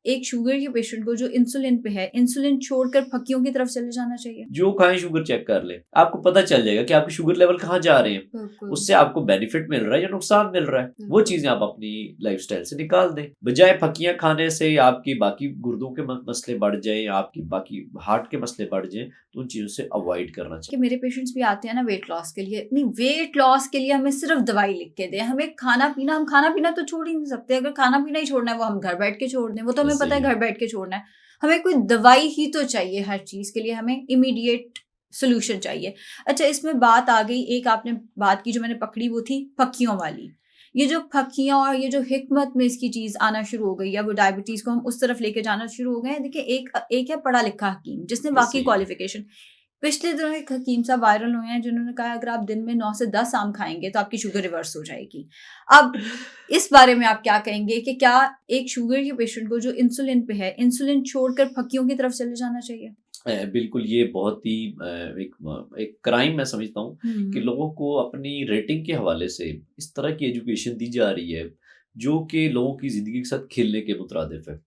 एक शुगर के पेशेंट को जो इंसुलिन पे है, इंसुलिन छोड़कर फक्कियों की तरफ चले जाना चाहिए? जो खाएं शुगर चेक कर ले, आपको पता चल जाएगा कि आपके शुगर लेवल कहाँ जा रहे हैं, उससे आपको बेनिफिट मिल रहा है या नुकसान मिल रहा है। वो चीजें आप अपनी लाइफस्टाइल से निकाल दें, बजाय फक्कियां खाने से आपकी बाकी गुर्दों के मसले बढ़ जाए, आपकी बाकी हार्ट के मसले बढ़ जाए, तो उन चीजों से अवॉइड करना चाहिए। कि मेरे पेशेंट्स भी आते हैं ना वेट लॉस के लिए, नहीं वेट लॉस के लिए हमें सिर्फ दवाई लिख के दें, हमें खाना पीना, हम खाना पीना तो छोड़ ही नहीं सकते। अगर खाना पीना ही छोड़ना है वो हम घर बैठ के छोड़ दें, वो तो हमें पता है घर बैठ के छोड़ना है। हमें कोई दवाई ही तो चाहिए हर चीज के लिए, हमें इमीडिएट सोल्यूशन चाहिए। अच्छा, इसमें बात आ गई, एक आपने बात की जो मैंने पकड़ी वो थी फक्कियों वाली। ये जो फक्कियां और ये जो हिकमत में इसकी चीज आना शुरू हो गई है, वो डायबिटीज को हम उस तरफ लेके जाना शुरू हो गए हैं। देखिए, एक है पढ़ा लिखा हकीम जिसने बाकी क्वालिफिकेशन। पिछले दिनों एक हकीम साहब वायरल हुए हैं जिन्होंने कहा अगर आप दिन में 9 से 10 आम खाएंगे तो आपकी शुगर रिवर्स हो जाएगी। अब इस बारे में आप क्या कहेंगे कि क्या एक शुगर के पेशेंट को जो इंसुलिन पे है, इंसुलिन छोड़कर फक्कियों की तरफ चले जाना चाहिए? बिल्कुल, ये बहुत ही एक क्राइम मैं समझता हूँ कि लोगों को अपनी रेटिंग के हवाले से इस तरह की एजुकेशन दी जा रही है जो कि लोगों की ज़िंदगी के साथ खेलने के मुतरादिफ है।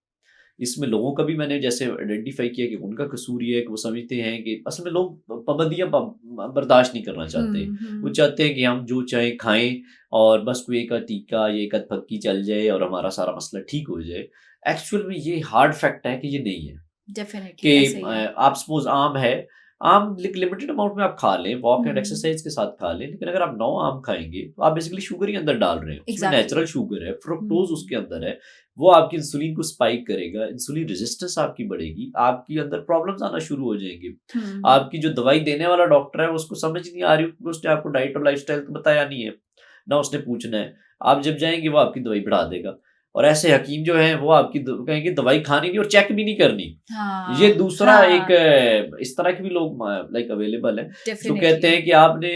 इसमें लोगों का भी मैंने जैसे आइडेंटिफ़ाई किया कि उनका कसूर ये है कि वो समझते हैं कि असल में लोग पाबंदियाँ बर्दाश्त नहीं करना चाहते। वो चाहते हैं कि हम जो चाहें खाएँ और बस कोई एक आध टीका या एक आध फक्की चल जाए और हमारा सारा मसला ठीक हो जाए। एक्चुअल में ये हार्ड फैक्ट है कि ये नहीं है। डेफिनेटली ऐसा कि ही है। आप सपोज़ आम है, आम लिमिटेड अमाउंट में आप खा लें, वॉक एंड एक्सरसाइज के साथ खा लें, लेकिन अगर आप 9 आम खाएँगे, तो आप बेसिकली शुगर ही अंदर डाल रहे हैं। उसमें नेचुरल शुगर है, फ्रुक्टोज़ उसके अंदर है, वो आपकी इंसुलिन को स्पाइक करेगा, इंसुलिन रेजिस्टेंस आपकी बढ़ेगी, आपके अंदर प्रॉब्लम्स आना शुरू हो जाएँगे। आपकी जो दवाई देने वाला डॉक्टर है, उसको समझ नहीं आ रही क्योंकि उसने आपको डाइट और लाइफ़स्टाइल तो बताया नहीं है, ना उसने पूछना है। आप जब जाएँगे, वो आपकी दवाई बढ़ा देगा। और ऐसे हकीम जो हैं वो आपकी कहेंगे दवाई खानी नहीं और चेक भी नहीं करनी। ये दूसरा एक इस तरह के भी लोग लाइक अवेलेबल हैं जो कहते हैं कि आपने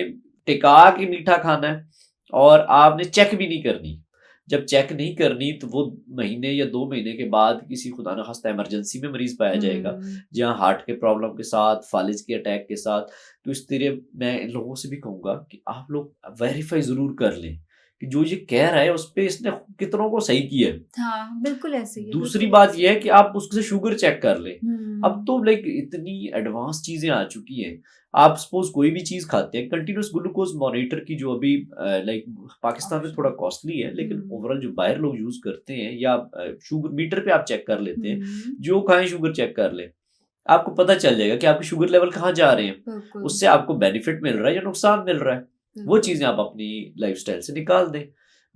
टिका के मीठा खाना है और आपने चेक भी नहीं करनी। जब चेक नहीं करनी तो वो महीने या 2 महीने के बाद किसी खुदा न खास्ता इमरजेंसी में मरीज पाया जाएगा, जहाँ हार्ट के प्रॉब्लम के साथ, फालिज के अटैक के साथ। तो इस तरह मैं इन लोगों से भी कहूँगा कि आप लोग वेरीफाई ज़रूर कर लें कि जो ये कह रहा है उस पे इसने कितनों को सही किया है। हाँ, बिल्कुल ऐसे ही है। दूसरी बात ये है कि आप उससे शुगर चेक कर लें। अब तो लाइक इतनी एडवांस चीज़ें आ चुकी हैं। आप सपोज़ कोई भी चीज़ खाते हैं, कंटीन्यूअस ग्लूकोज़ मॉनिटर की जो अभी लाइक पाकिस्तान में थोड़ा कॉस्टली है, लेकिन ओवरऑल जो बाहर लोग यूज़ करते हैं या शुगर मीटर पे आप चेक कर लेते हैं, जो खाएँ शुगर चेक कर लें। आपको पता चल जाएगा कि आपके शुगर लेवल कहाँ जा रहे हैं, उससे आपको बेनिफिट मिल रहा है या नुकसान मिल रहा है। वो चीज़ें आप अपनी लाइफ़स्टाइल से निकाल दें,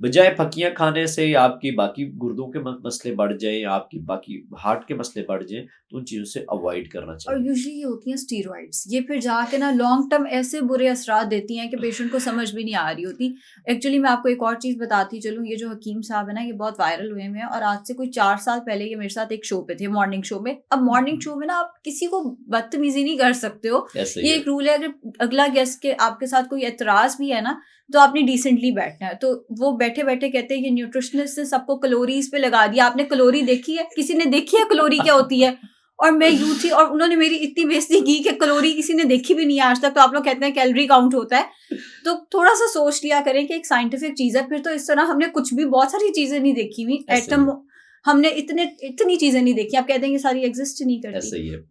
बजाय फक्कियां खाने से आपकी बाकी गुर्दों के मसले बढ़ जाए, आपकी बाकी हार्ट के मसले बढ़ जाए, तो उन चीज़ों से अवॉइड करना चाहिए। और यूजुअली ये होती हैं स्टीरॉइड्स, ये फिर जाके ना लॉन्ग टर्म ऐसे बुरे असरात देती हैं कि पेशेंट को समझ भी नहीं आ रही होती। एक्चुअली मैं आपको एक और चीज़ बताती चलूँ, ये जो हकीम साहब है ना, ये बहुत वायरल हुए हैं और आज से कोई 4 साल पहले ये मेरे साथ एक शो पे थे, मॉर्निंग शो में। अब मॉर्निंग शो में ना आप किसी को बदतमीजी नहीं कर सकते हो, ये एक रूल है। अगर अगला गेस्ट के आपके साथ कोई एतराज भी है ना, तो आपने डिसेंटली बैठना है। तो वो बैठे बैठे कहते हैं कि न्यूट्रिशनिस्ट ने सबको कैलोरीज पे लगा दिया, आपने कैलोरी देखी है? किसी ने देखी है कैलोरी क्या होती है? और मैं यूं थी और उन्होंने मेरी इतनी बेइज्जती की कि कैलोरी किसी ने देखी भी नहीं है आज तक, तो आप लोग कहते हैं कैलोरी काउंट होता है। तो थोड़ा सा सोच लिया करें कि एक साइंटिफिक चीज है। फिर तो इस तरह हमने कुछ भी बहुत सारी चीजें नहीं देखी हुई, एटम हमने इतनी चीजें नहीं देखी, आप कहते हैं कि सारी एग्जिस्ट नहीं करती।